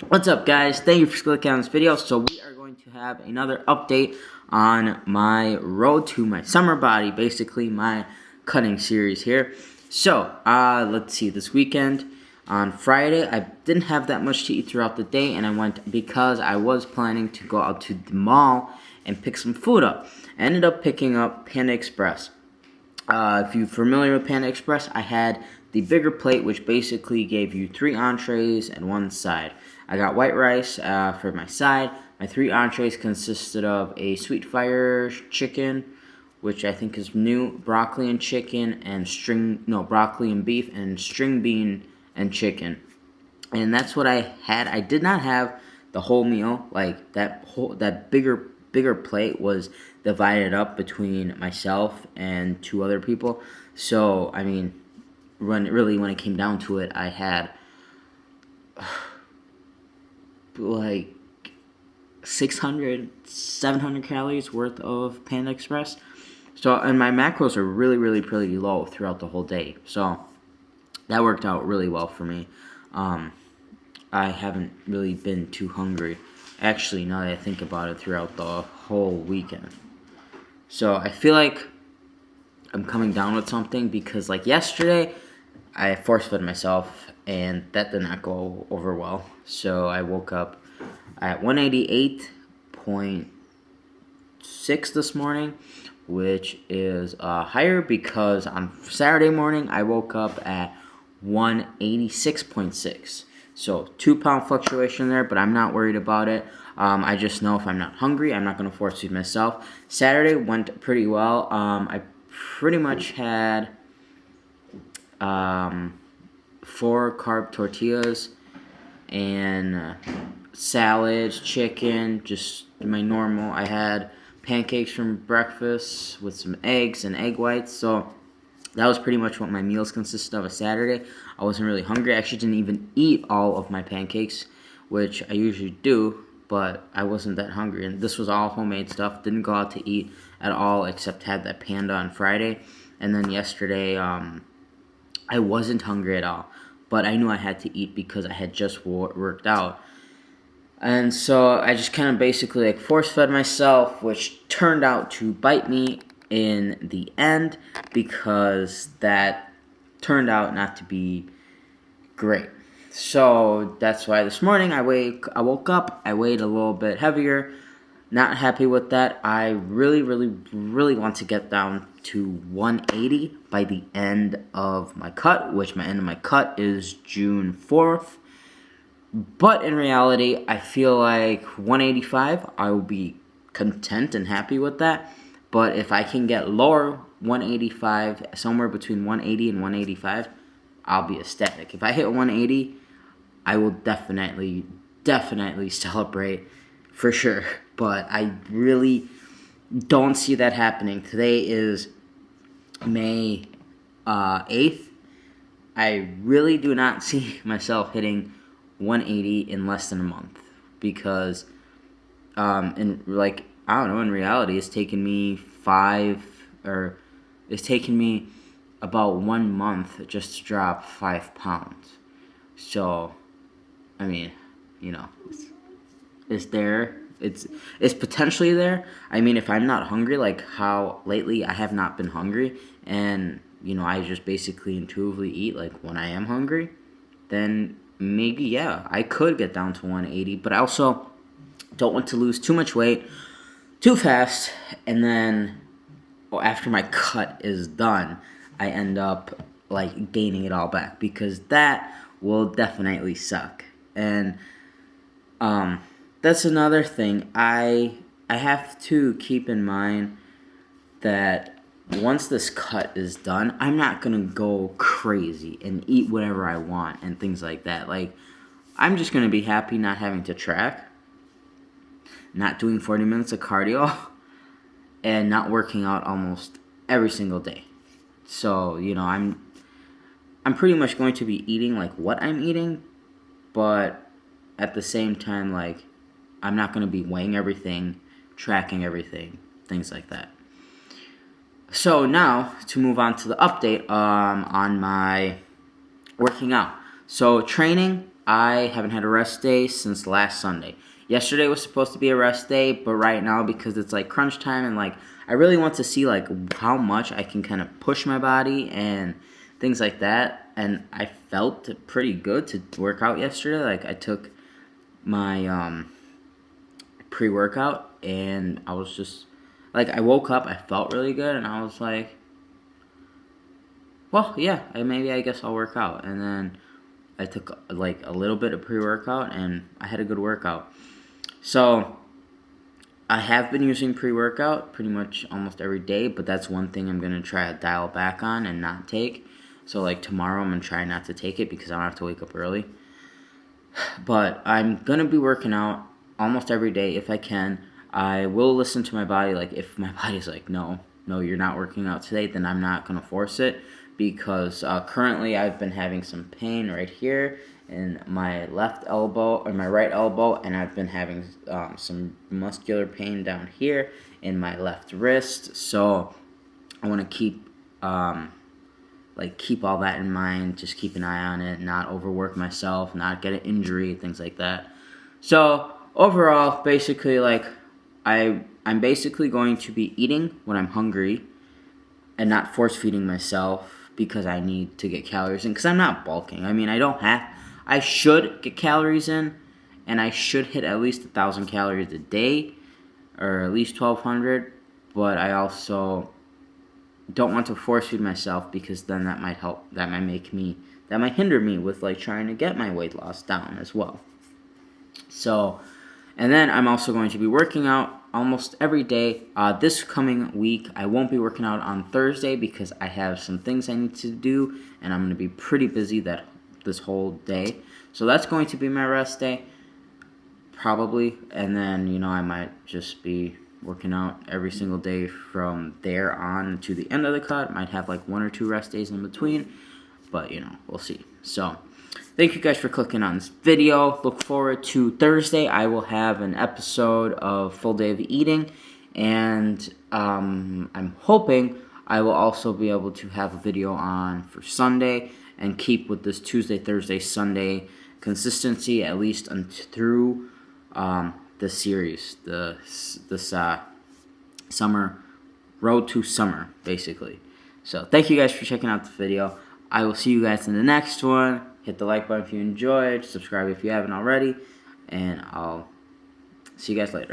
What's up, guys? Thank you for clicking on this video. So we are going to have another update on my road to my summer body, basically my cutting series here. So let's see, this weekend on Friday I didn't have that much to eat throughout the day, and I went because I was planning to go out to the mall and pick some food up. I ended up picking up Panda Express. If you're familiar with Panda Express, I had the bigger plate, which basically gave you 3 entrees and 1 side. I got white rice for my side. My 3 entrees consisted of a sweet fire chicken, which I think is new, broccoli and chicken, and broccoli and beef, and string bean and chicken. And that's what I had. I did not have the whole meal. Like that bigger plate was divided up between myself and 2 other people. So I mean, when it came down to it, I had like 600, 700 calories worth of Panda Express. So, and my macros are really pretty low throughout the whole day. So that worked out really well for me. I haven't really been too hungry, actually, now that I think about it, throughout the whole weekend. So I feel like I'm coming down with something, because like yesterday, I force-fed myself, and that did not go over well. So I woke up at 188.6 this morning, which is higher because on Saturday morning I woke up at 186.6. So 2-pound fluctuation there, but I'm not worried about it. I just know if I'm not hungry, I'm not going to force feed myself. Saturday went pretty well. I pretty much had 4 carb tortillas and salads, chicken, just my normal. I had pancakes from breakfast with some eggs and egg whites. So that was pretty much what my meals consisted of a Saturday. I wasn't really hungry. I actually didn't even eat all of my pancakes, which I usually do, but I wasn't that hungry. And this was all homemade stuff. Didn't go out to eat at all, except had that Panda on Friday. And then yesterday, I wasn't hungry at all, but I knew I had to eat because I had just worked out. And so I just kind of basically like force-fed myself, which turned out to bite me in the end, because that turned out not to be great. So that's why this morning I woke up, I weighed a little bit heavier. Not happy with that. I really want to get down to 180 by the end of my cut, which my end of my cut is June 4th. But in reality, I feel like 185, I will be content and happy with that. But if I can get lower, 185, somewhere between 180 and 185, I'll be ecstatic. If I hit 180, I will definitely celebrate for sure. But I really don't see that happening. Today is May 8th. I really do not see myself hitting 180 in less than a month, because in reality, it's taken me about 1 month just to drop 5 pounds. So I mean, it's there. It's potentially there. I mean, if I'm not hungry, like how lately I have not been hungry, and I just basically intuitively eat like when I am hungry, then maybe, yeah, I could get down to 180. But I also don't want to lose too much weight too fast, and then after my cut is done, I end up like gaining it all back, because that will definitely suck. And that's another thing. I have to keep in mind that once this cut is done, I'm not going to go crazy and eat whatever I want and things like that. Like, I'm just going to be happy not having to track, not doing 40 minutes of cardio, and not working out almost every single day. So, I'm pretty much going to be eating like what I'm eating, but at the same time, like, I'm not going to be weighing everything, tracking everything, things like that. So now, to move on to the update on my working out. So training, I haven't had a rest day since last Sunday. Yesterday was supposed to be a rest day, but right now, because it's like crunch time and like I really want to see like how much I can kind of push my body and things like that. And I felt pretty good to work out yesterday. Like I took my pre-workout and I was just like, I woke up, I felt really good, and I was like, well, yeah, maybe I guess I'll work out. And then I took like a little bit of pre-workout and I had a good workout. So I have been using pre-workout pretty much almost every day, but that's one thing I'm going to try to dial back on and not take. So like tomorrow I'm going to try not to take it because I don't have to wake up early. But I'm going to be working out almost every day if I can. I will listen to my body. Like if my body's like, no, you're not working out today, then I'm not going to force it. Because currently I've been having some pain right here in my left elbow or my right elbow, and I've been having some muscular pain down here in my left wrist. So I want to keep all that in mind. Just keep an eye on it, not overwork myself, not get an injury, things like that. So overall, basically, like I'm basically going to be eating when I'm hungry and not force feeding myself because I need to get calories in. Because I'm not bulking. I mean, I should get calories in, and I should hit at least 1,000 calories a day, or at least 1,200. But I also don't want to force feed myself because then that might hinder me with like trying to get my weight loss down as well. So, and then I'm also going to be working out almost every day. This coming week, I won't be working out on Thursday because I have some things I need to do, and I'm going to be pretty busy this whole day. So that's going to be my rest day, probably. And then, I might just be working out every single day from there on to the end of the cut. Might have like 1 or 2 rest days in between, but, we'll see. So thank you guys for clicking on this video. Look forward to Thursday. I will have an episode of Full Day of Eating, and I'm hoping I will also be able to have a video on for Sunday and keep with this Tuesday, Thursday, Sunday consistency at least through the series, this summer, road to summer, basically. So thank you guys for checking out the video. I will see you guys in the next one. Hit the like button if you enjoyed. Subscribe if you haven't already. And I'll see you guys later.